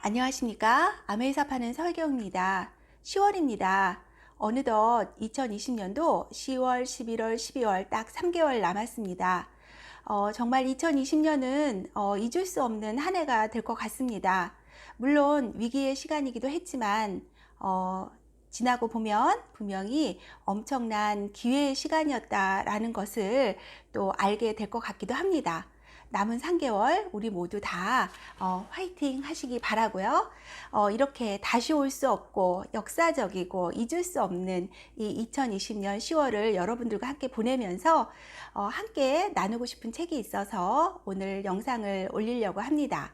안녕하십니까? 아메이사 파는 설경입니다. 10월입니다. 어느덧 2020년도 10월, 11월, 12월 딱 3개월 남았습니다. 정말 2020년은 잊을 수 없는 한 해가 될 것 같습니다. 물론 위기의 시간이기도 했지만 지나고 보면 분명히 엄청난 기회의 시간이었다라는 것을 또 알게 될 것 같기도 합니다. 남은 3개월 우리 모두 다 화이팅 하시기 바라고요. 이렇게 다시 올 수 없고 역사적이고 잊을 수 없는 이 2020년 10월을 여러분들과 함께 보내면서 함께 나누고 싶은 책이 있어서 오늘 영상을 올리려고 합니다.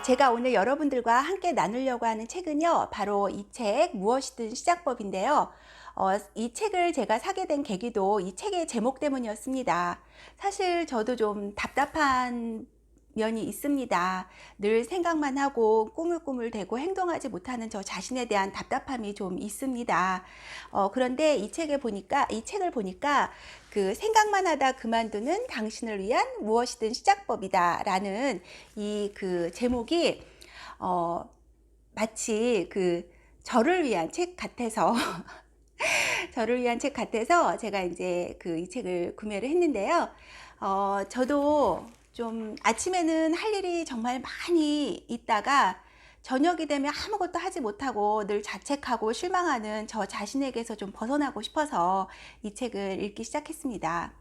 제가 오늘 여러분들과 함께 나누려고 하는 책은요, 바로 이 책 무엇이든 시작법인데요. 이 책을 제가 사게 된 계기도 이 책의 제목 때문이었습니다. 사실 저도 좀 답답한 면이 있습니다. 늘 생각만 하고 꾸물꾸물대고 행동하지 못하는 저 자신에 대한 답답함이 좀 있습니다. 그런데 이 책을 보니까 그 생각만 하다 그만두는 당신을 위한 무엇이든 시작법이다 라는 이 그 제목이 마치 그 저를 위한 책 같아서 저를 위한 책 같아서 제가 이제 이 책을 구매를 했는데요. 저도 좀 아침에는 할 일이 정말 많이 있다가 저녁이 되면 아무것도 하지 못하고 늘 자책하고 실망하는 저 자신에게서 좀 벗어나고 싶어서 이 책을 읽기 시작했습니다.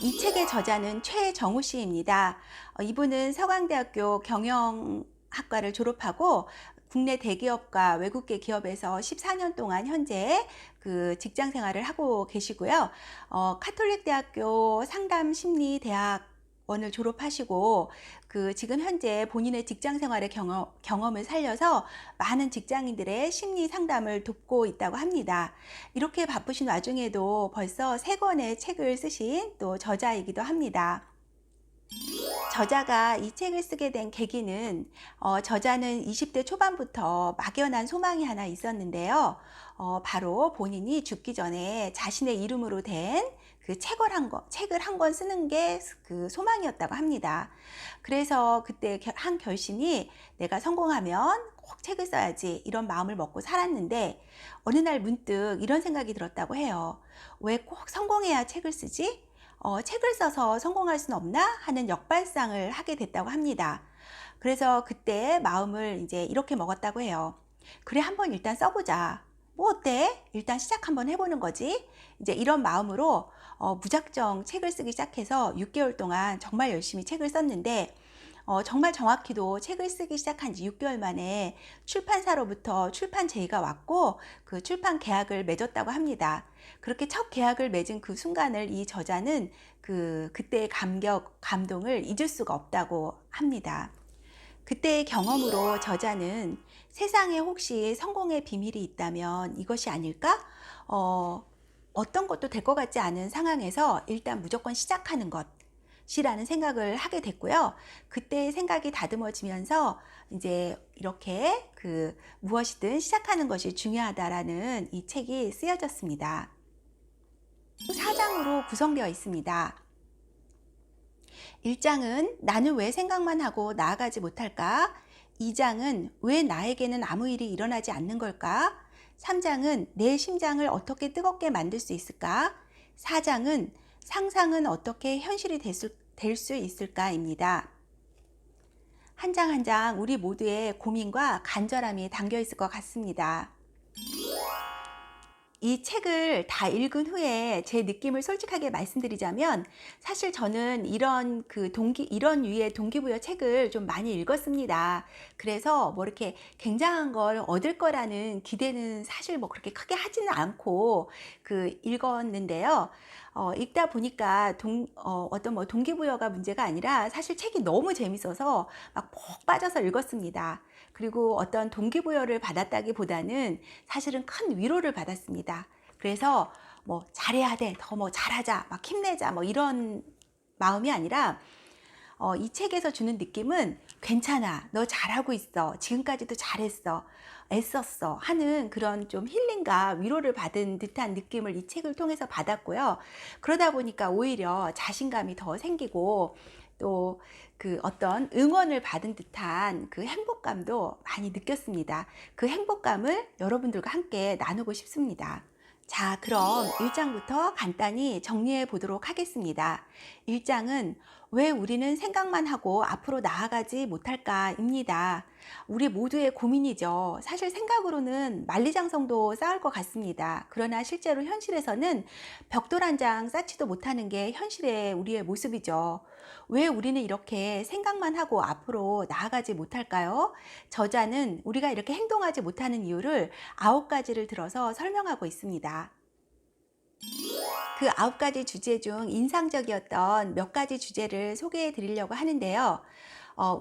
이 책의 저자는 최정우 씨입니다. 이분은 서강대학교 경영학과를 졸업하고 국내 대기업과 외국계 기업에서 14년 동안 현재 그 직장 생활을 하고 계시고요. 카톨릭 대학교 상담심리대학원을 졸업하시고 지금 현재 본인의 직장 생활의 경험을 살려서 많은 직장인들의 심리 상담을 돕고 있다고 합니다. 이렇게 바쁘신 와중에도 벌써 3권의 책을 쓰신 또 저자이기도 합니다. 저자가 이 책을 쓰게 된 계기는 저자는 20대 초반부터 막연한 소망이 하나 있었는데요. 바로 본인이 죽기 전에 자신의 이름으로 된 그 책을 한 권 쓰는 게 그 소망이었다고 합니다. 그래서 그때 한 결심이 내가 성공하면 꼭 책을 써야지 이런 마음을 먹고 살았는데 어느 날 문득 이런 생각이 들었다고 해요. 왜 꼭 성공해야 책을 쓰지? 책을 써서 성공할 수는 없나 하는 역발상을 하게 됐다고 합니다. 그래서 그때 마음을 이제 이렇게 먹었다고 해요. 그래, 한번 일단 써보자. 뭐 어때? 일단 시작 한번 해보는 거지. 이제 이런 마음으로 무작정 책을 쓰기 시작해서 6개월 동안 정말 열심히 책을 썼는데 정말 정확히도 책을 쓰기 시작한 지 6개월 만에 출판사로부터 출판 제의가 왔고 그 출판 계약을 맺었다고 합니다. 그렇게 첫 계약을 맺은 그 순간을 이 저자는 그때의 감동을 잊을 수가 없다고 합니다. 그때의 경험으로 저자는 세상에 혹시 성공의 비밀이 있다면 이것이 아닐까? 어떤 것도 될 것 같지 않은 상황에서 일단 무조건 시작하는 것이라는 생각을 하게 됐고요. 그때의 생각이 다듬어지면서 이제 이렇게 무엇이든 시작하는 것이 중요하다라는 이 책이 쓰여졌습니다. 4장으로 구성되어 있습니다. 1장은 나는 왜 생각만 하고 나아가지 못할까? 2장은 왜 나에게는 아무 일이 일어나지 않는 걸까? 3장은 내 심장을 어떻게 뜨겁게 만들 수 있을까? 4장은 상상은 어떻게 현실이 될 수 있을까입니다. 한 장 한 장 우리 모두의 고민과 간절함이 담겨 있을 것 같습니다. 이 책을 다 읽은 후에 제 느낌을 솔직하게 말씀드리자면 사실 저는 이런 유의 동기부여 책을 좀 많이 읽었습니다. 그래서 뭐 이렇게 굉장한 걸 얻을 거라는 기대는 사실 뭐 그렇게 크게 하지는 않고 읽었는데요. 읽다 보니까 어떤 뭐 동기부여가 문제가 아니라 사실 책이 너무 재밌어서 막 푹 빠져서 읽었습니다. 그리고 어떤 동기부여를 받았다기보다는 사실은 큰 위로를 받았습니다. 그래서 뭐 잘해야 돼, 더 뭐 잘하자, 막 힘내자, 뭐 이런 마음이 아니라 이 책에서 주는 느낌은 괜찮아, 너 잘하고 있어, 지금까지도 잘했어, 애썼어 하는 그런 좀 힐링과 위로를 받은 듯한 느낌을 이 책을 통해서 받았고요. 그러다 보니까 오히려 자신감이 더 생기고 또 그 어떤 응원을 받은 듯한 그 행복감도 많이 느꼈습니다. 그 행복감을 여러분들과 함께 나누고 싶습니다. 자, 그럼 1장부터 간단히 정리해 보도록 하겠습니다. 1장은 왜 우리는 생각만 하고 앞으로 나아가지 못할까입니다. 우리 모두의 고민이죠. 사실 생각으로는 만리장성도 쌓을 것 같습니다. 그러나 실제로 현실에서는 벽돌 한 장 쌓지도 못하는 게 현실의 우리의 모습이죠. 왜 우리는 이렇게 생각만 하고 앞으로 나아가지 못할까요? 저자는 우리가 이렇게 행동하지 못하는 이유를 9가지를 들어서 설명하고 있습니다. 그 9가지 주제 중 인상적이었던 몇 가지 주제를 소개해 드리려고 하는데요.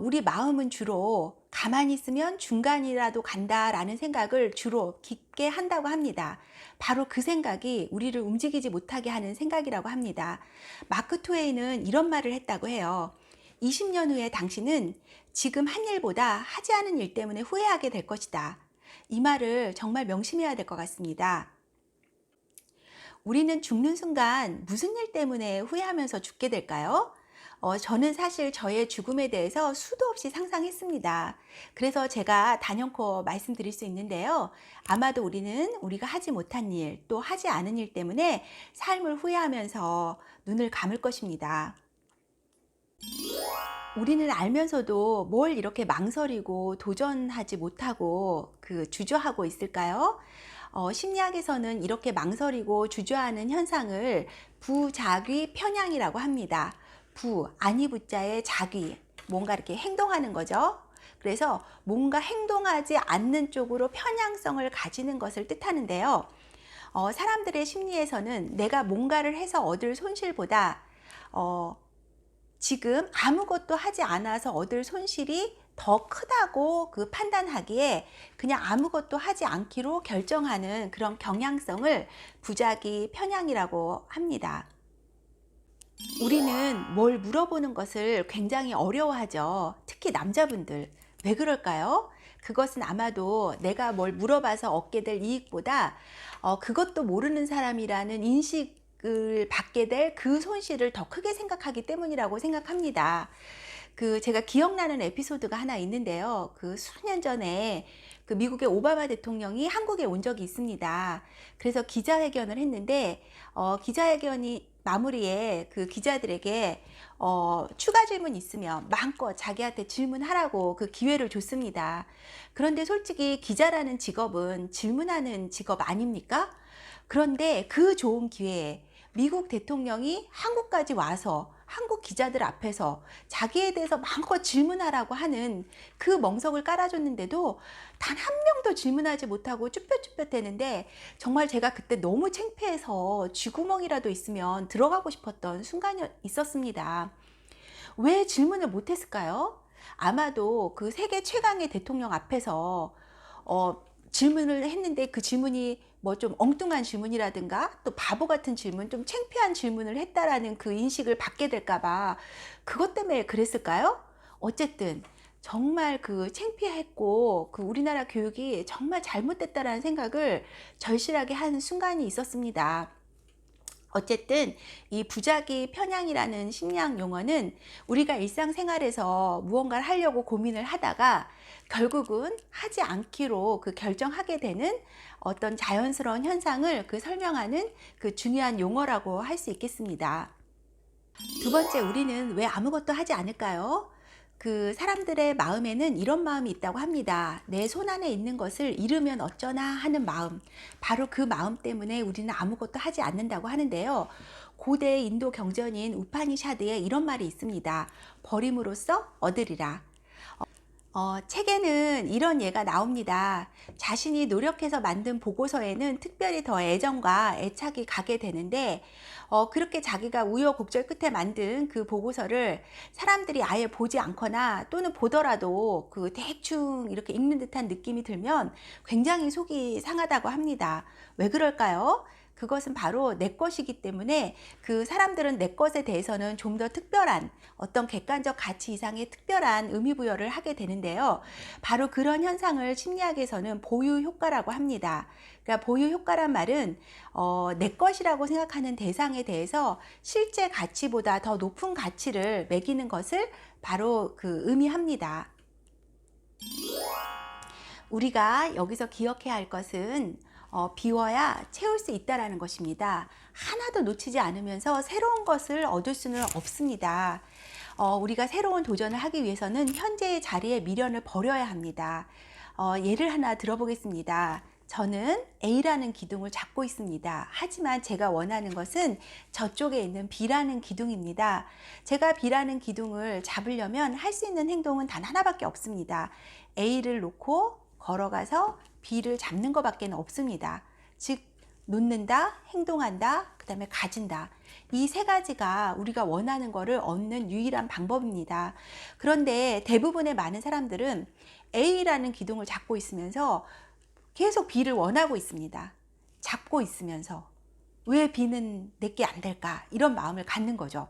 우리 마음은 주로 가만히 있으면 중간이라도 간다라는 생각을 주로 깊게 한다고 합니다. 바로 그 생각이 우리를 움직이지 못하게 하는 생각이라고 합니다. 마크 트웨이는 이런 말을 했다고 해요. 20년 후에 당신은 지금 한 일보다 하지 않은 일 때문에 후회하게 될 것이다. 이 말을 정말 명심해야 될 것 같습니다. 우리는 죽는 순간 무슨 일 때문에 후회하면서 죽게 될까요? 저는 사실 저의 죽음에 대해서 수도 없이 상상했습니다. 그래서 제가 단연코 말씀드릴 수 있는데요. 아마도 우리는 우리가 하지 못한 일, 또 하지 않은 일 때문에 삶을 후회하면서 눈을 감을 것입니다. 우리는 알면서도 뭘 이렇게 망설이고 도전하지 못하고 주저하고 있을까요? 심리학에서는 이렇게 망설이고 주저하는 현상을 부작위 편향이라고 합니다. 아니 부자의 작위, 뭔가 이렇게 행동하는 거죠. 그래서 뭔가 행동하지 않는 쪽으로 편향성을 가지는 것을 뜻하는데요. 사람들의 심리에서는 내가 뭔가를 해서 얻을 손실보다 지금 아무것도 하지 않아서 얻을 손실이 더 크다고 판단하기에 그냥 아무것도 하지 않기로 결정하는 그런 경향성을 부작위 편향이라고 합니다. 우리는 뭘 물어보는 것을 굉장히 어려워하죠. 특히 남자분들. 왜 그럴까요? 그것은 아마도 내가 뭘 물어봐서 얻게 될 이익보다 그것도 모르는 사람이라는 인식을 받게 될 그 손실을 더 크게 생각하기 때문이라고 생각합니다. 제가 기억나는 에피소드가 하나 있는데요. 수년 전에 미국의 오바마 대통령이 한국에 온 적이 있습니다. 그래서 기자회견을 했는데 기자회견이 마무리에 기자들에게 추가 질문 있으면 마음껏 자기한테 질문하라고 기회를 줬습니다. 그런데 솔직히 기자라는 직업은 질문하는 직업 아닙니까? 그런데 그 좋은 기회에 미국 대통령이 한국까지 와서 한국 기자들 앞에서 자기에 대해서 마음껏 질문하라고 하는 그 멍석을 깔아줬는데도 단 한 명도 질문하지 못하고 쭈뼛쭈뼛대는데 정말 제가 그때 너무 창피해서 쥐구멍이라도 있으면 들어가고 싶었던 순간이 있었습니다. 왜 질문을 못했을까요? 아마도 세계 최강의 대통령 앞에서 질문을 했는데 그 질문이 뭐 좀 엉뚱한 질문이라든가 또 바보 같은 질문, 좀 창피한 질문을 했다라는 그 인식을 받게 될까봐 그것 때문에 그랬을까요? 어쨌든 정말 창피했고 우리나라 교육이 정말 잘못됐다라는 생각을 절실하게 한 순간이 있었습니다. 어쨌든 이 부작위 편향이라는 심리학 용어는 우리가 일상생활에서 무언가를 하려고 고민을 하다가 결국은 하지 않기로 결정하게 되는 어떤 자연스러운 현상을 설명하는 중요한 용어라고 할 수 있겠습니다. 두 번째, 우리는 왜 아무것도 하지 않을까요? 사람들의 마음에는 이런 마음이 있다고 합니다. 내 손 안에 있는 것을 잃으면 어쩌나 하는 마음. 바로 그 마음 때문에 우리는 아무것도 하지 않는다고 하는데요. 고대 인도 경전인 우파니샤드에 이런 말이 있습니다. 버림으로써 얻으리라. 책에는 이런 예가 나옵니다. 자신이 노력해서 만든 보고서에는 특별히 더 애정과 애착이 가게 되는데 그렇게 자기가 우여곡절 끝에 만든 그 보고서를 사람들이 아예 보지 않거나 또는 보더라도 대충 이렇게 읽는 듯한 느낌이 들면 굉장히 속이 상하다고 합니다. 왜 그럴까요? 그것은 바로 내 것이기 때문에 그 사람들은 내 것에 대해서는 좀 더 특별한 어떤 객관적 가치 이상의 특별한 의미 부여를 하게 되는데요. 바로 그런 현상을 심리학에서는 보유 효과라고 합니다. 그러니까 보유 효과란 말은 내 것이라고 생각하는 대상에 대해서 실제 가치보다 더 높은 가치를 매기는 것을 바로 의미합니다. 우리가 여기서 기억해야 할 것은 비워야 채울 수 있다라는 것입니다. 하나도 놓치지 않으면서 새로운 것을 얻을 수는 없습니다. 우리가 새로운 도전을 하기 위해서는 현재의 자리에 미련을 버려야 합니다. 예를 하나 들어보겠습니다. 저는 A라는 기둥을 잡고 있습니다. 하지만 제가 원하는 것은 저쪽에 있는 B라는 기둥입니다. 제가 B라는 기둥을 잡으려면 할 수 있는 행동은 단 하나밖에 없습니다. A를 놓고 걸어가서 B를 잡는 것밖에 없습니다. 즉, 놓는다, 행동한다, 그 다음에 가진다. 이 세 가지가 우리가 원하는 것을 얻는 유일한 방법입니다. 그런데 대부분의 많은 사람들은 A라는 기둥을 잡고 있으면서 계속 B를 원하고 있습니다. 잡고 있으면서 왜 B는 내게 안 될까? 이런 마음을 갖는 거죠.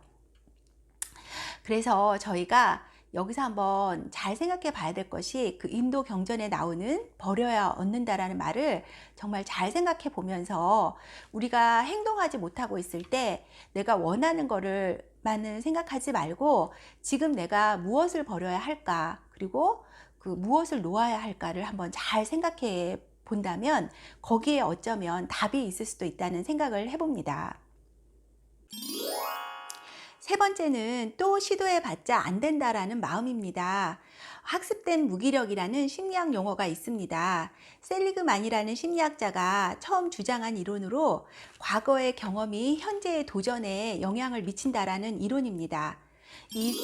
그래서 저희가 여기서 한번 잘 생각해 봐야 될 것이 그 인도 경전에 나오는 버려야 얻는다라는 말을 정말 잘 생각해 보면서 우리가 행동하지 못하고 있을 때 내가 원하는 거를 만은 생각하지 말고 지금 내가 무엇을 버려야 할까, 그리고 그 무엇을 놓아야 할까를 한번 잘 생각해 본다면 거기에 어쩌면 답이 있을 수도 있다는 생각을 해봅니다. 세 번째는 또 시도해봤자 안 된다라는 마음입니다. 학습된 무기력이라는 심리학 용어가 있습니다. 셀리그만이라는 심리학자가 처음 주장한 이론으로 과거의 경험이 현재의 도전에 영향을 미친다라는 이론입니다. 이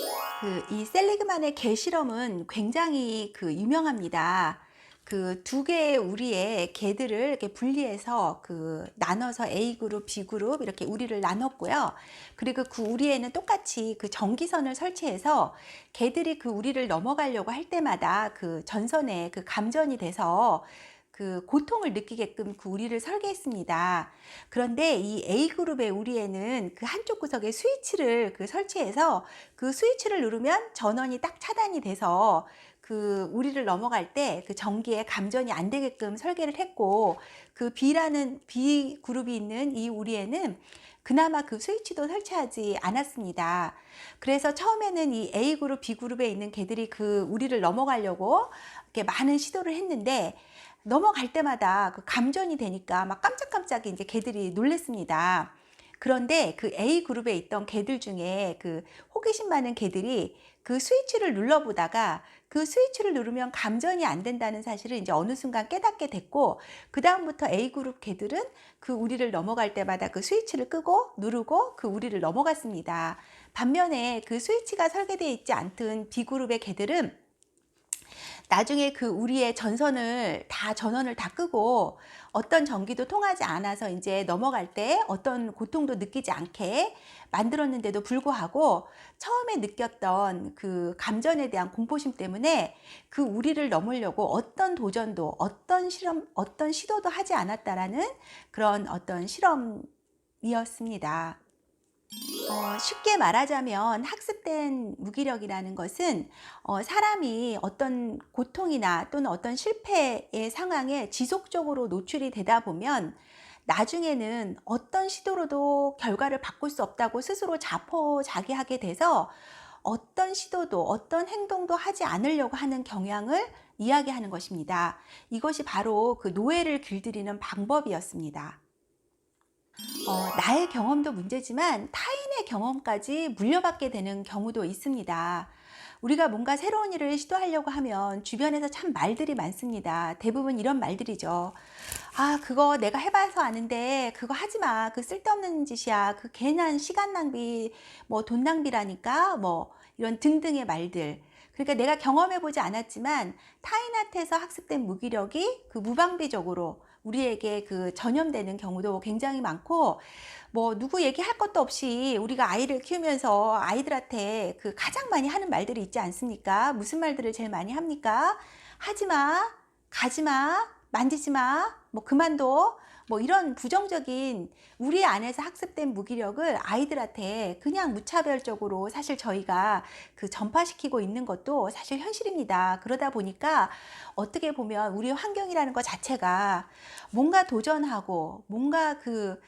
셀리그만의 개 실험은 굉장히 유명합니다. 그 두 개의 우리의 개들을 이렇게 분리해서 나눠서 A 그룹, B 그룹 이렇게 우리를 나눴고요. 그리고 그 우리에는 똑같이 그 전기선을 설치해서 개들이 그 우리를 넘어가려고 할 때마다 그 전선에 감전이 돼서 그 고통을 느끼게끔 그 우리를 설계했습니다. 그런데 이 A그룹의 우리에는 그 한쪽 구석에 스위치를 설치해서 그 스위치를 누르면 전원이 딱 차단이 돼서 그 우리를 넘어갈 때 그 전기에 감전이 안 되게끔 설계를 했고, 그 B 그룹이 있는 이 우리에는 그나마 그 스위치도 설치하지 않았습니다. 그래서 처음에는 이 A 그룹, B 그룹에 있는 개들이 그 우리를 넘어가려고 이렇게 많은 시도를 했는데 넘어갈 때마다 그 감전이 되니까 막 깜짝깜짝 이제 개들이 놀랬습니다. 그런데 그 A 그룹에 있던 개들 중에 그 호기심 많은 개들이 그 스위치를 눌러보다가 그 스위치를 누르면 감전이 안 된다는 사실을 이제 어느 순간 깨닫게 됐고, 그 다음부터 A 그룹 개들은 그 우리를 넘어갈 때마다 그 스위치를 끄고 누르고 그 우리를 넘어갔습니다. 반면에 그 스위치가 설계되어 있지 않던 B 그룹의 개들은 나중에 그 우리의 전원을 다 끄고 어떤 전기도 통하지 않아서 이제 넘어갈 때 어떤 고통도 느끼지 않게 만들었는데도 불구하고 처음에 느꼈던 그 감전에 대한 공포심 때문에 그 우리를 넘으려고 어떤 도전도 어떤 시도도 하지 않았다라는 그런 어떤 실험이었습니다. 쉽게 말하자면 학습된 무기력이라는 것은 사람이 어떤 고통이나 또는 어떤 실패의 상황에 지속적으로 노출이 되다 보면 나중에는 어떤 시도로도 결과를 바꿀 수 없다고 스스로 자포자기하게 돼서 어떤 시도도 어떤 행동도 하지 않으려고 하는 경향을 이야기하는 것입니다. 이것이 바로 그 노예를 길들이는 방법이었습니다. 나의 경험도 문제지만 타인의 경험까지 물려받게 되는 경우도 있습니다. 우리가 뭔가 새로운 일을 시도하려고 하면 주변에서 참 말들이 많습니다. 대부분 이런 말들이죠. 아, 그거 내가 해봐서 아는데 그거 하지 마. 그 쓸데없는 짓이야. 그 괜한 시간 낭비, 뭐 돈 낭비라니까, 뭐 이런 등등의 말들. 그러니까 내가 경험해보지 않았지만 타인한테서 학습된 무기력이 그 무방비적으로 우리에게 전염되는 경우도 굉장히 많고, 뭐 누구 얘기할 것도 없이 우리가 아이를 키우면서 아이들한테 가장 많이 하는 말들이 있지 않습니까? 무슨 말들을 제일 많이 합니까? 하지 마, 가지 마, 만지지 마, 뭐 그만둬, 뭐 이런 부정적인 우리 안에서 학습된 무기력을 아이들한테 그냥 무차별적으로 사실 저희가 그 전파시키고 있는 것도 사실 현실입니다. 그러다 보니까 어떻게 보면 우리 환경이라는 것 자체가 뭔가 도전하고 뭔가 그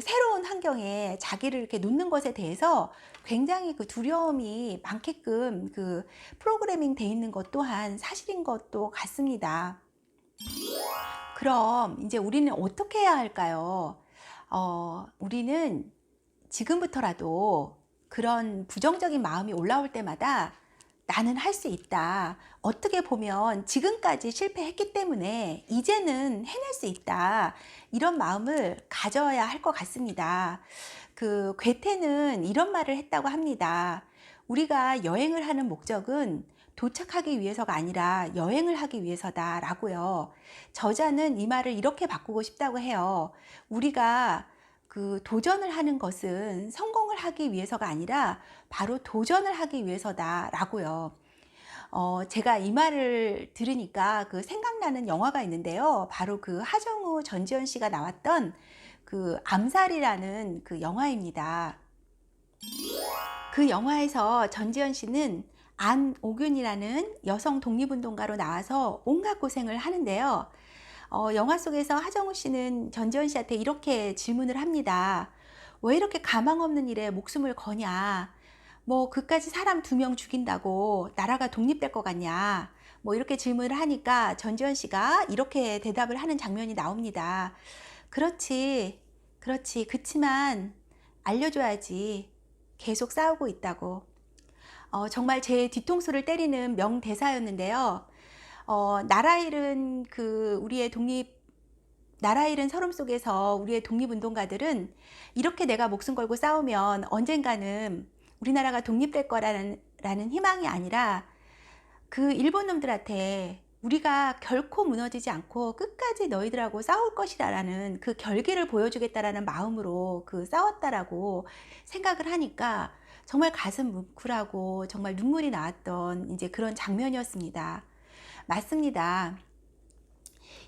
새로운 환경에 자기를 이렇게 놓는 것에 대해서 굉장히 그 두려움이 많게끔 그 프로그래밍 돼 있는 것 또한 사실인 것도 같습니다. 그럼 이제 우리는 어떻게 해야 할까요? 우리는 지금부터라도 그런 부정적인 마음이 올라올 때마다 나는 할 수 있다. 어떻게 보면 지금까지 실패했기 때문에 이제는 해낼 수 있다. 이런 마음을 가져야 할 것 같습니다. 그 괴테는 이런 말을 했다고 합니다. 우리가 여행을 하는 목적은 도착하기 위해서가 아니라 여행을 하기 위해서다라고요. 저자는 이 말을 이렇게 바꾸고 싶다고 해요. 우리가 그 도전을 하는 것은 성공을 하기 위해서가 아니라 바로 도전을 하기 위해서다라고요. 제가 이 말을 들으니까 그 생각나는 영화가 있는데요. 바로 그 하정우, 전지현 씨가 나왔던 그 암살이라는 그 영화입니다. 그 영화에서 전지현 씨는 안옥윤이라는 여성 독립운동가로 나와서 온갖 고생을 하는데요. 영화 속에서 하정우 씨는 전지현 씨한테 이렇게 질문을 합니다. 왜 이렇게 가망 없는 일에 목숨을 거냐? 뭐 그까지 사람 2명 죽인다고 나라가 독립될 것 같냐? 뭐 이렇게 질문을 하니까 전지현 씨가 이렇게 대답을 하는 장면이 나옵니다. 그렇지, 그렇지. 그치만 알려줘야지. 계속 싸우고 있다고. 정말 제 뒤통수를 때리는 명대사였는데요. 나라 잃은 나라 잃은 서름 속에서 우리의 독립운동가들은 이렇게 내가 목숨 걸고 싸우면 언젠가는 우리나라가 독립될 거라는 희망이 아니라 그 일본 놈들한테 우리가 결코 무너지지 않고 끝까지 너희들하고 싸울 것이라는 그 결기를 보여주겠다라는 마음으로 그 싸웠다라고 생각을 하니까 정말 가슴 뭉클하고 정말 눈물이 나왔던 이제 그런 장면이었습니다. 맞습니다.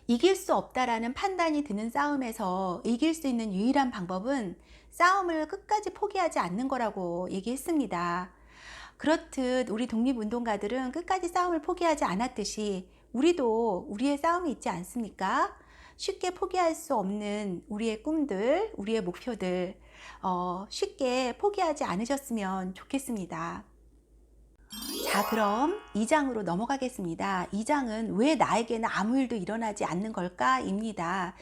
이길 수 없다라는 판단이 드는 싸움에서 이길 수 있는 유일한 방법은 싸움을 끝까지 포기하지 않는 거라고 얘기했습니다. 그렇듯 우리 독립운동가들은 끝까지 싸움을 포기하지 않았듯이 우리도 우리의 싸움이 있지 않습니까? 쉽게 포기할 수 없는 우리의 꿈들, 우리의 목표들, 쉽게 포기하지 않으셨으면 좋겠습니다. 자, 그럼 2장으로 넘어가겠습니다. 2장은 왜 나에게는 아무 일도 일어나지 않는 걸까? 입니다.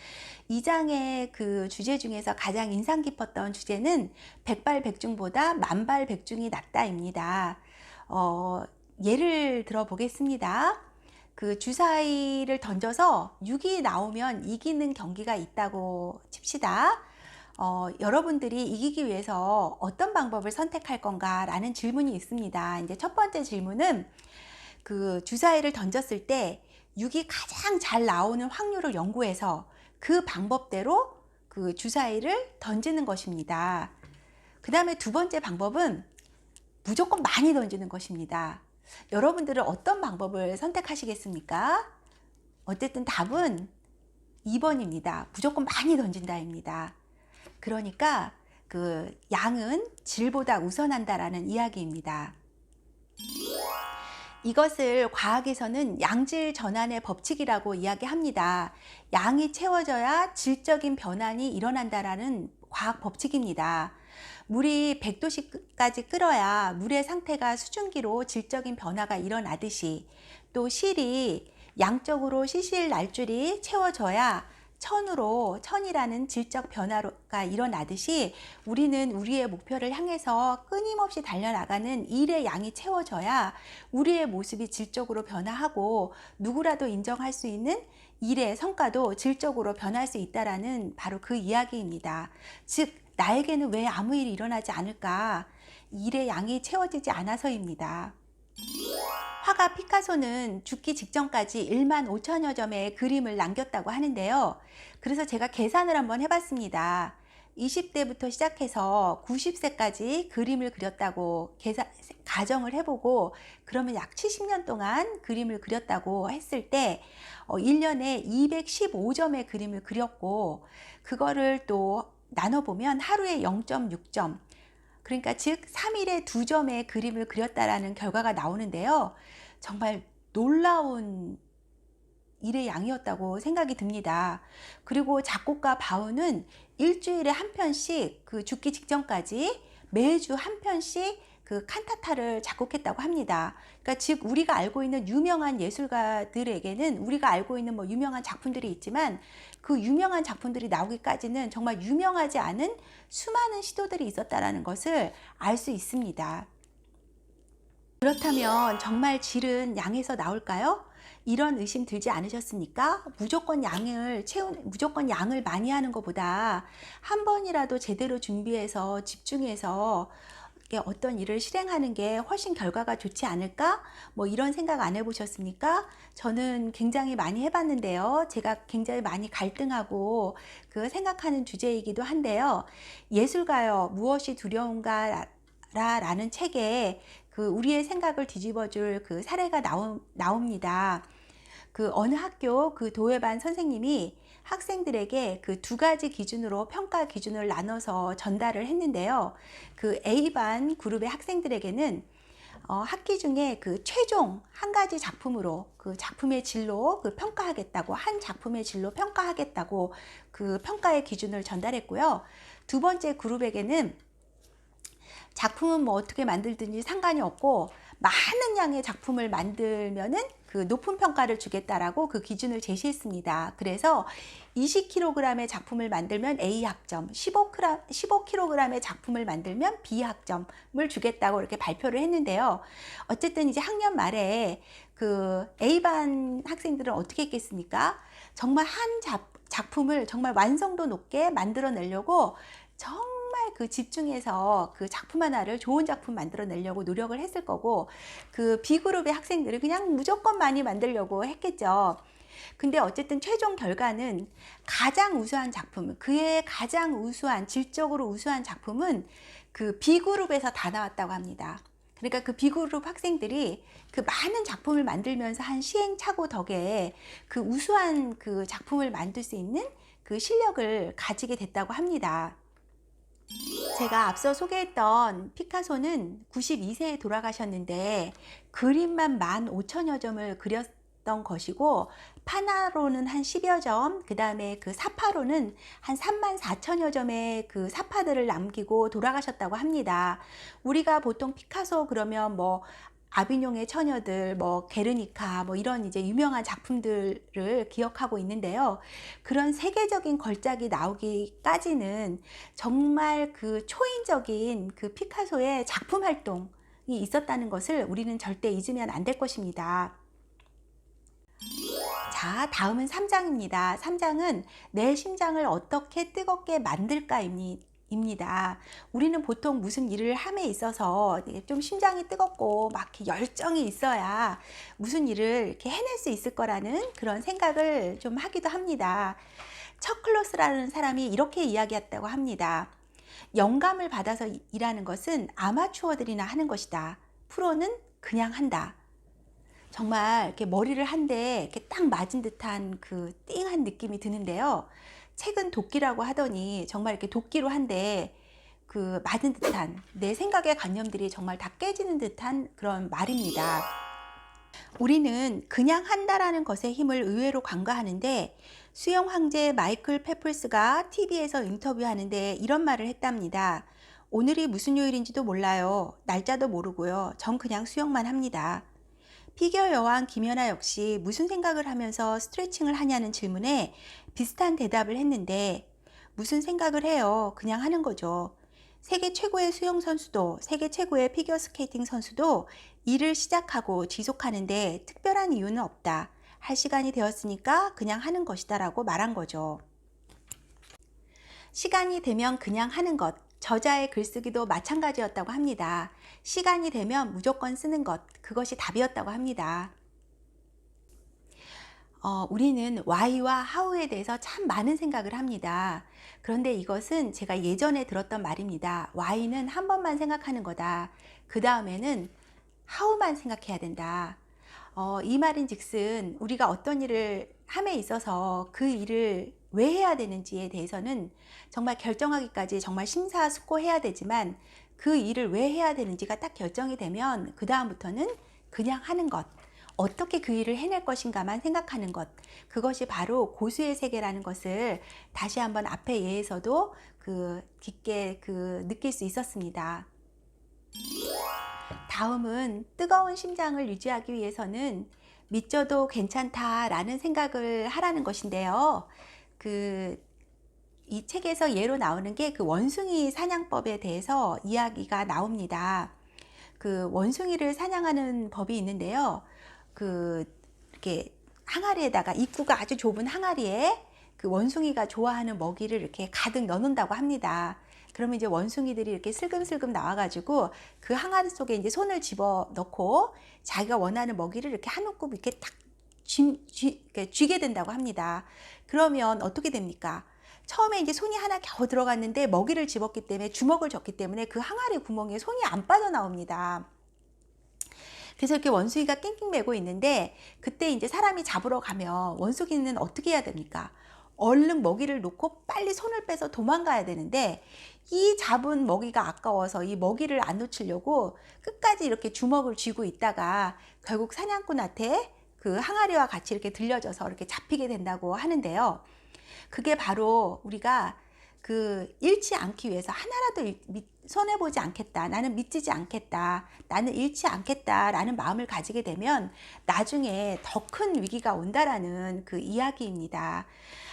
2장의 그 주제 중에서 가장 인상 깊었던 주제는 백발백중보다 만발백중이 낫다입니다. 예를 들어 보겠습니다. 그 주사위를 던져서 6이 나오면 이기는 경기가 있다고 칩시다. 여러분들이 이기기 위해서 어떤 방법을 선택할 건가 라는 질문이 있습니다. 이제 첫 번째 질문은 그 주사위를 던졌을 때 6이 가장 잘 나오는 확률을 연구해서 그 방법대로 그 주사위를 던지는 것입니다. 그 다음에 두 번째 방법은 무조건 많이 던지는 것입니다. 여러분들은 어떤 방법을 선택하시겠습니까? 어쨌든 답은 2번입니다. 무조건 많이 던진다입니다. 그러니까 그 양은 질보다 우선한다라는 이야기입니다. 이것을 과학에서는 양질 전환의 법칙이라고 이야기합니다. 양이 채워져야 질적인 변환이 일어난다라는 과학 법칙입니다. 물이 100도씨까지 끓어야 물의 상태가 수증기로 질적인 변화가 일어나듯이 또 실이 양적으로 시실 날줄이 채워져야 천이라는 질적 변화가 일어나듯이 우리는 우리의 목표를 향해서 끊임없이 달려나가는 일의 양이 채워져야 우리의 모습이 질적으로 변화하고 누구라도 인정할 수 있는 일의 성과도 질적으로 변할 수 있다라는 바로 그 이야기입니다. 즉 나에게는 왜 아무 일이 일어나지 않을까? 일의 양이 채워지지 않아서입니다. 화가 피카소는 죽기 직전까지 1만 5천여 점의 그림을 남겼다고 하는데요. 그래서 제가 계산을 한번 해봤습니다. 20대부터 시작해서 90세까지 그림을 그렸다고 가정을 해보고, 그러면 약 70년 동안 그림을 그렸다고 했을 때 1년에 215점의 그림을 그렸고, 그거를 또 나눠보면 하루에 0.6점, 그러니까 즉 3일에 2점의 그림을 그렸다라는 결과가 나오는데요. 정말 놀라운 일의 양이었다고 생각이 듭니다. 그리고 작곡가 바우는 일주일에 한 편씩, 그 죽기 직전까지 매주 한 편씩 그 칸타타를 작곡했다고 합니다. 그러니까 즉 우리가 알고 있는 유명한 예술가들에게는 우리가 알고 있는 뭐 유명한 작품들이 있지만, 그 유명한 작품들이 나오기까지는 정말 유명하지 않은 수많은 시도들이 있었다라는 것을 알 수 있습니다. 그렇다면 정말 질은 양에서 나올까요? 이런 의심 들지 않으셨습니까? 무조건 양을 많이 하는 것보다 한 번이라도 제대로 준비해서 집중해서 어떤 일을 실행하는 게 훨씬 결과가 좋지 않을까? 뭐 이런 생각 안 해보셨습니까? 저는 굉장히 많이 해봤는데요. 제가 굉장히 많이 갈등하고 그 생각하는 주제이기도 한데요. 예술가여 무엇이 두려운가 라는 책에 그 우리의 생각을 뒤집어줄 그 사례가 나옵니다. 그 어느 학교 그 도예반 선생님이 학생들에게 그 2가지 기준으로 평가 기준을 나눠서 전달을 했는데요. 그 A반 그룹의 학생들에게는 학기 중에 그 최종 한 가지 작품으로 그 작품의 질로 그 평가하겠다고, 한 작품의 질로 평가하겠다고 그 평가의 기준을 전달했고요. 2번째 그룹에게는 작품은 뭐 어떻게 만들든지 상관이 없고 많은 양의 작품을 만들면은 그 높은 평가를 주겠다라고 그 기준을 제시했습니다. 그래서 20kg의 작품을 만들면 A 학점, 15kg의 작품을 만들면 B 학점을 주겠다고 이렇게 발표를 했는데요. 어쨌든 이제 학년 말에 그 A반 학생들은 어떻게 했겠습니까? 정말 한 작품을 정말 완성도 높게 만들어내려고 정말 그 집중해서 그 작품 하나를, 좋은 작품 만들어내려고 노력을 했을 거고, 그 B그룹의 학생들은 그냥 무조건 많이 만들려고 했겠죠. 근데 어쨌든 최종 결과는 가장 우수한 작품, 그의 가장 우수한, 질적으로 우수한 작품은 그 B그룹에서 다 나왔다고 합니다. 그러니까 그 B그룹 학생들이 그 많은 작품을 만들면서 한 시행착오 덕에 그 우수한 그 작품을 만들 수 있는 그 실력을 가지게 됐다고 합니다. 제가 앞서 소개했던 피카소는 92세에 돌아가셨는데 그림만 15,000여 점을 그렸던 것이고, 파나로는 한 10여 점, 그 다음에 그 사파로는 한 34,000여 점의 그 사파들을 남기고 돌아가셨다고 합니다. 우리가 보통 피카소 그러면 뭐 아비뇽의 처녀들, 뭐 게르니카, 뭐 이런 이제 유명한 작품들을 기억하고 있는데요. 그런 세계적인 걸작이 나오기까지는 정말 그 초인적인 그 피카소의 작품 활동이 있었다는 것을 우리는 절대 잊으면 안 될 것입니다. 자, 다음은 3장입니다. 3장은 내 심장을 어떻게 뜨겁게 만들까입니다. 우리는 보통 무슨 일을 함에 있어서 좀 심장이 뜨겁고 막 이렇게 열정이 있어야 무슨 일을 이렇게 해낼 수 있을 거라는 그런 생각을 좀 하기도 합니다. 척클로스라는 사람이 이렇게 이야기했다고 합니다. 영감을 받아서 일하는 것은 아마추어들이나 하는 것이다. 프로는 그냥 한다. 정말 이렇게 머리를 한 대 이렇게 딱 맞은 듯한 그 띵한 느낌이 드는데요. 책은 도끼라고 하더니 정말 이렇게 도끼로 한 대 그 맞은 듯한, 내 생각의 관념들이 정말 다 깨지는 듯한 그런 말입니다. 우리는 그냥 한다라는 것의 힘을 의외로 간과하는데, 수영 황제 마이클 페플스가 TV에서 인터뷰하는데 이런 말을 했답니다. 오늘이 무슨 요일인지도 몰라요. 날짜도 모르고요. 전 그냥 수영만 합니다. 피겨 여왕 김연아 역시 무슨 생각을 하면서 스트레칭을 하냐는 질문에 비슷한 대답을 했는데, 무슨 생각을 해요? 그냥 하는 거죠. 세계 최고의 수영 선수도, 세계 최고의 피겨 스케이팅 선수도 일을 시작하고 지속하는데 특별한 이유는 없다. 할 시간이 되었으니까 그냥 하는 것이다 라고 말한 거죠. 시간이 되면 그냥 하는 것, 저자의 글쓰기도 마찬가지였다고 합니다. 시간이 되면 무조건 쓰는 것, 그것이 답이었다고 합니다. 우리는 why와 how에 대해서 참 많은 생각을 합니다. 그런데 이것은 제가 예전에 들었던 말입니다. why는 한 번만 생각하는 거다. 그 다음에는 how만 생각해야 된다. 이 말인즉슨 우리가 어떤 일을 함에 있어서 그 일을 왜 해야 되는지에 대해서는 정말 결정하기까지 정말 심사숙고해야 되지만 그 일을 왜 해야 되는지가 딱 결정이 되면 그 다음부터는 그냥 하는 것, 어떻게 그 일을 해낼 것인가만 생각하는 것, 그것이 바로 고수의 세계라는 것을 다시 한번 앞의 예에서도 깊게 느낄 수 있었습니다. 다음은 뜨거운 심장을 유지하기 위해서는 믿져도 괜찮다라는 생각을 하라는 것인데요. 이 책에서 예로 나오는 게 그 원숭이 사냥법에 대해서 이야기가 나옵니다. 그 원숭이를 사냥하는 법이 있는데요. 이렇게 항아리에다가, 입구가 아주 좁은 항아리에 그 원숭이가 좋아하는 먹이를 이렇게 가득 넣는다고 합니다. 그러면 이제 원숭이들이 이렇게 슬금슬금 나와가지고 그 항아리 속에 이제 손을 집어 넣고 자기가 원하는 먹이를 이렇게 한 움큼 이렇게 딱 쥐게 된다고 합니다. 그러면 어떻게 됩니까? 처음에 이제 손이 하나 겨우 들어갔는데 먹이를 집었기 때문에, 주먹을 줬기 때문에 그 항아리 구멍에 손이 안 빠져나옵니다. 그래서 이렇게 원숭이가 낑낑매고 있는데 그때 이제 사람이 잡으러 가면 원숭이는 어떻게 해야 됩니까? 얼른 먹이를 놓고 빨리 손을 빼서 도망가야 되는데 이 잡은 먹이가 아까워서 이 먹이를 안 놓치려고 끝까지 이렇게 주먹을 쥐고 있다가 결국 사냥꾼한테 그 항아리와 같이 이렇게 들려져서 이렇게 잡히게 된다고 하는데요. 그게 바로 우리가 잃지 않기 위해서 하나라도 손해보지 않겠다, 나는 미치지 않겠다, 나는 잃지 않겠다 라는 마음을 가지게 되면 나중에 더 큰 위기가 온다라는 그 이야기입니다.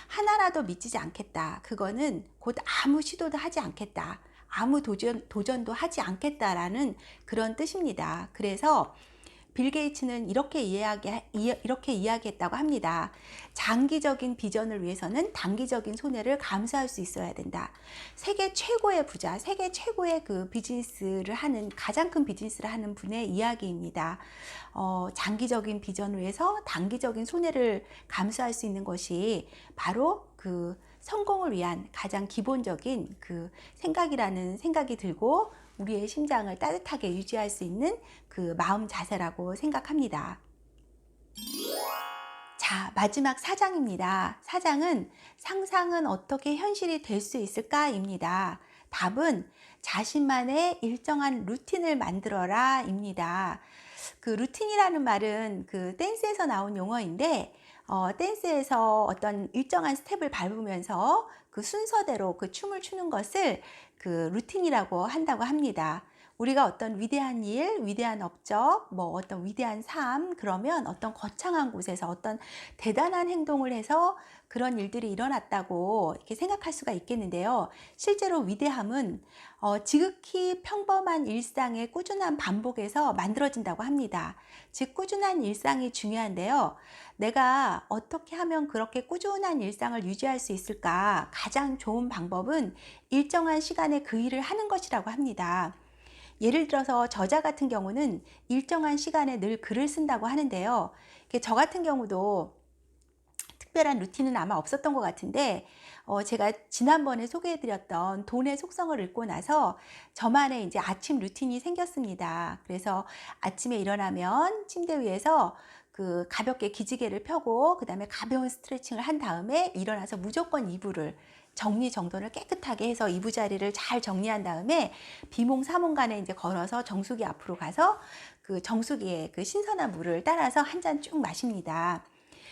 하나라도 미치지 않겠다, 그거는 곧 아무 시도도 하지 않겠다, 아무 도전도 하지 않겠다라는 그런 뜻입니다. 그래서 빌 게이츠는 이렇게 이야기했다고 합니다. 장기적인 비전을 위해서는 단기적인 손해를 감수할 수 있어야 된다. 세계 최고의 부자, 세계 최고의 가장 큰 비즈니스를 하는 분의 이야기입니다. 장기적인 비전을 위해서 단기적인 손해를 감수할 수 있는 것이 바로 성공을 위한 가장 기본적인 생각이라는 생각이 들고 우리의 심장을 따뜻하게 유지할 수 있는 마음 자세라고 생각합니다. 자, 마지막 4장입니다. 4장은 상상은 어떻게 현실이 될 수 있을까? 입니다. 답은 자신만의 일정한 루틴을 만들어라 입니다. 루틴이라는 말은 댄스에서 나온 용어인데 댄스에서 어떤 일정한 스텝을 밟으면서 그 순서대로 춤을 추는 것을 루틴이라고 한다고 합니다. 우리가 어떤 위대한 일, 위대한 업적, 어떤 위대한 삶, 그러면 어떤 거창한 곳에서 어떤 대단한 행동을 해서 그런 일들이 일어났다고 이렇게 생각할 수가 있겠는데요. 실제로 위대함은 지극히 평범한 일상의 꾸준한 반복에서 만들어진다고 합니다. 즉 꾸준한 일상이 중요한데요. 내가 어떻게 하면 그렇게 꾸준한 일상을 유지할 수 있을까? 가장 좋은 방법은 일정한 시간에 그 일을 하는 것이라고 합니다. 예를 들어서 저자 같은 경우는 일정한 시간에 늘 글을 쓴다고 하는데요. 저 같은 경우도 특별한 루틴은 아마 없었던 것 같은데 제가 지난번에 소개해드렸던 돈의 속성을 읽고 나서 저만의 이제 아침 루틴이 생겼습니다. 그래서 아침에 일어나면 침대 위에서 가볍게 기지개를 펴고 그 다음에 가벼운 스트레칭을 한 다음에 일어나서 무조건 이불을 정리정돈을 깨끗하게 해서 이부자리를 잘 정리한 다음에 비몽사몽간에 이제 걸어서 정수기 앞으로 가서 정수기에 신선한 물을 따라서 한 잔 쭉 마십니다.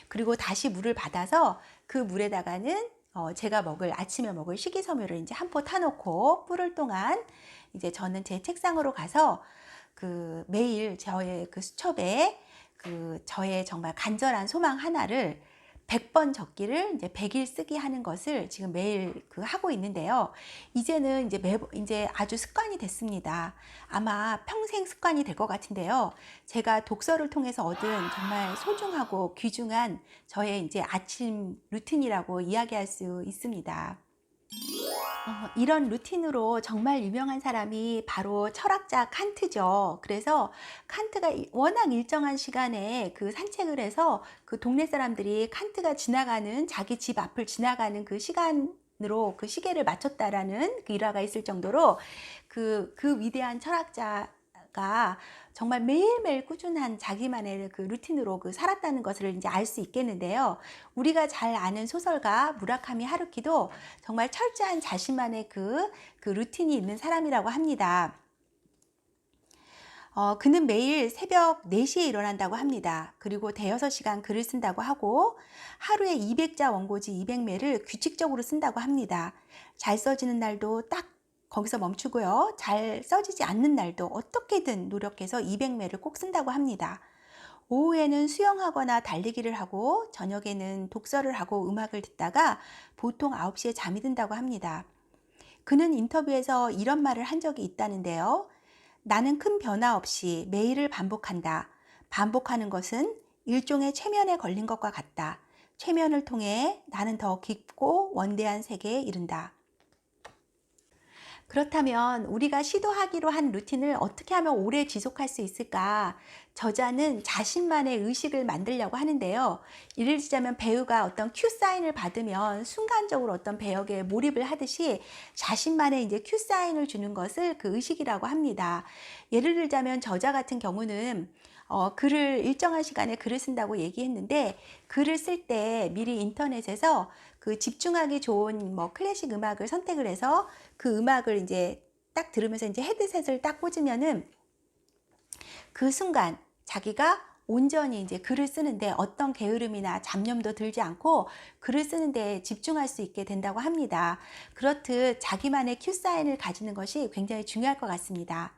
그리고 다시 물을 받아서 그 물에다가는 제가 아침에 먹을 식이섬유를 이제 한 포 타놓고 뿌를 동안 이제 저는 제 책상으로 가서 매일 저의 수첩에 저의 정말 간절한 소망 하나를 100번 적기를 이제 100일 쓰기 하는 것을 지금 매일 하고 있는데요. 이제는 이제 아주 습관이 됐습니다. 아마 평생 습관이 될 것 같은데요. 제가 독서를 통해서 얻은 정말 소중하고 귀중한 저의 이제 아침 루틴이라고 이야기할 수 있습니다. 이런 루틴으로 정말 유명한 사람이 바로 철학자 칸트죠. 그래서 칸트가 워낙 일정한 시간에 그 산책을 해서 그 동네 사람들이 칸트가 지나가는 자기 집 앞을 지나가는 그 시간으로 그 시계를 맞췄다라는 그 일화가 있을 정도로 그 위대한 철학자가 정말 매일매일 꾸준한 자기만의 그 루틴으로 그 살았다는 것을 이제 알 수 있겠는데요. 우리가 잘 아는 소설가 무라카미 하루키도 정말 철저한 자신만의 그 루틴이 있는 사람이라고 합니다. 그는 매일 새벽 4시에 일어난다고 합니다. 그리고 대여섯 시간 글을 쓴다고 하고 하루에 200자 원고지 200매를 규칙적으로 쓴다고 합니다. 잘 써지는 날도 딱 거기서 멈추고요. 잘 써지지 않는 날도 어떻게든 노력해서 200매를 꼭 쓴다고 합니다. 오후에는 수영하거나 달리기를 하고 저녁에는 독서를 하고 음악을 듣다가 보통 9시에 잠이 든다고 합니다. 그는 인터뷰에서 이런 말을 한 적이 있다는데요. 나는 큰 변화 없이 매일을 반복한다. 반복하는 것은 일종의 최면에 걸린 것과 같다. 최면을 통해 나는 더 깊고 원대한 세계에 이른다. 그렇다면 우리가 시도하기로 한 루틴을 어떻게 하면 오래 지속할 수 있을까? 저자는 자신만의 의식을 만들려고 하는데요. 예를 들자면 배우가 어떤 큐 사인을 받으면 순간적으로 어떤 배역에 몰입을 하듯이 자신만의 이제 큐 사인을 주는 것을 그 의식이라고 합니다. 예를 들자면 저자 같은 경우는 글을 일정한 시간에 글을 쓴다고 얘기했는데 글을 쓸 때 미리 인터넷에서 그 집중하기 좋은 뭐 클래식 음악을 선택을 해서 그 음악을 이제 딱 들으면서 이제 헤드셋을 딱 꽂으면은 그 순간 자기가 온전히 이제 글을 쓰는데 어떤 게으름이나 잡념도 들지 않고 글을 쓰는데 집중할 수 있게 된다고 합니다. 그렇듯 자기만의 큐 사인을 가지는 것이 굉장히 중요할 것 같습니다.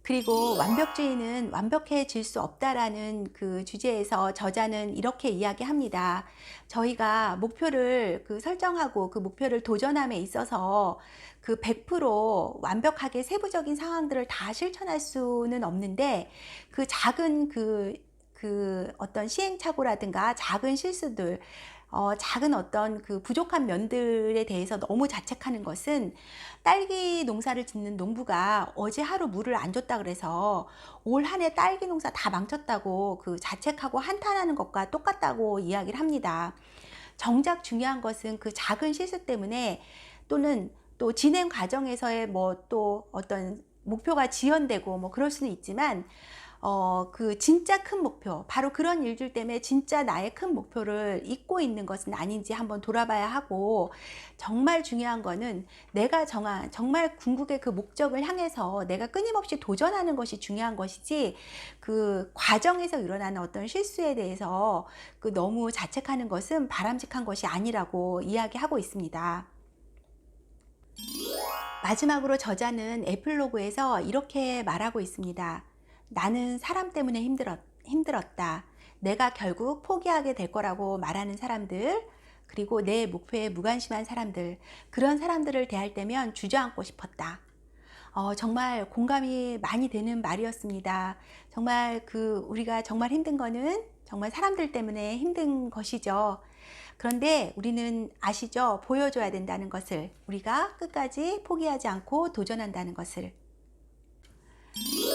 그리고 완벽주의는 완벽해질 수 없다라는 그 주제에서 저자는 이렇게 이야기합니다. 저희가 목표를 설정하고 그 목표를 도전함에 있어서 그 100% 완벽하게 세부적인 상황들을 다 실천할 수는 없는데 그 작은 어떤 시행착오라든가 작은 실수들, 작은 어떤 그 부족한 면들에 대해서 너무 자책하는 것은 딸기 농사를 짓는 농부가 어제 하루 물을 안 줬다 그래서 올 한 해 딸기 농사 다 망쳤다고 그 자책하고 한탄하는 것과 똑같다고 이야기를 합니다. 정작 중요한 것은 그 작은 실수 때문에 또는 또 진행 과정에서의 뭐 또 어떤 목표가 지연되고 뭐 그럴 수는 있지만 그 진짜 큰 목표, 바로 그런 일들 때문에 진짜 나의 큰 목표를 잊고 있는 것은 아닌지 한번 돌아봐야 하고, 정말 중요한 거는 내가 정한 정말 궁극의 그 목적을 향해서 내가 끊임없이 도전하는 것이 중요한 것이지, 그 과정에서 일어나는 어떤 실수에 대해서 그 너무 자책하는 것은 바람직한 것이 아니라고 이야기하고 있습니다. 마지막으로 저자는 에필로그에서 이렇게 말하고 있습니다. 나는 사람 때문에 힘들었다. 내가 결국 포기하게 될 거라고 말하는 사람들, 그리고 내 목표에 무관심한 사람들, 그런 사람들을 대할 때면 주저앉고 싶었다. 정말 공감이 많이 되는 말이었습니다. 정말 우리가 정말 힘든 거는 정말 사람들 때문에 힘든 것이죠. 그런데 우리는 아시죠? 보여줘야 된다는 것을, 우리가 끝까지 포기하지 않고 도전한다는 것을.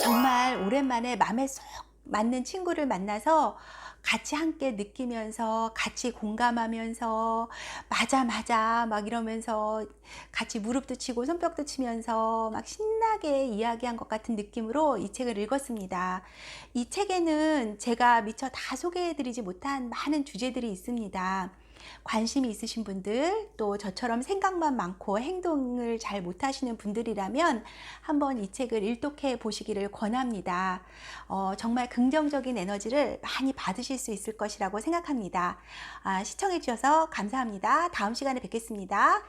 정말 오랜만에 마음에 쏙 맞는 친구를 만나서 같이 함께 느끼면서 같이 공감하면서 맞아 맞아 막 이러면서 같이 무릎도 치고 손뼉도 치면서 막 신나게 이야기한 것 같은 느낌으로 이 책을 읽었습니다. 이 책에는 제가 미처 다 소개해드리지 못한 많은 주제들이 있습니다. 관심이 있으신 분들, 또 저처럼 생각만 많고 행동을 잘 못하시는 분들이라면 한번 이 책을 일독해 보시기를 권합니다. 정말 긍정적인 에너지를 많이 받으실 수 있을 것이라고 생각합니다. 시청해 주셔서 감사합니다. 다음 시간에 뵙겠습니다.